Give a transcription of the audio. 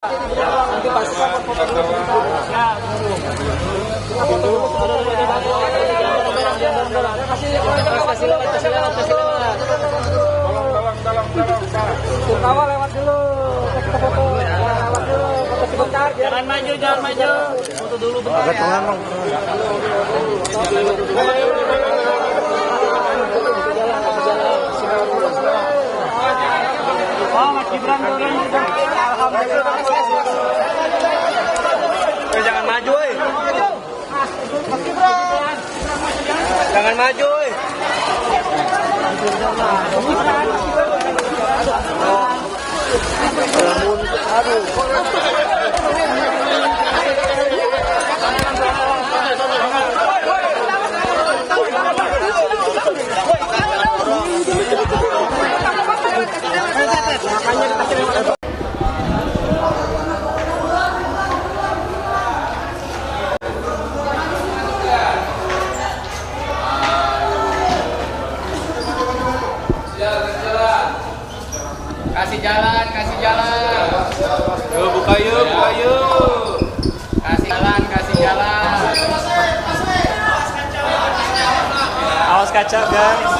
Nanti pas foto dulu. Ya, kasih lewat. Kawal lewat dulu. Foto sebentar. Jangan maju. Foto dulu bentar. Agak tengah, Bang. Oh, Mas Gibran turun. Alhamdulillah. Jangan maju, Mas Gibran. Jangan maju, Kasih jalan. Yuk, buka yuk. Kasih jalan. Awas kaca, guys.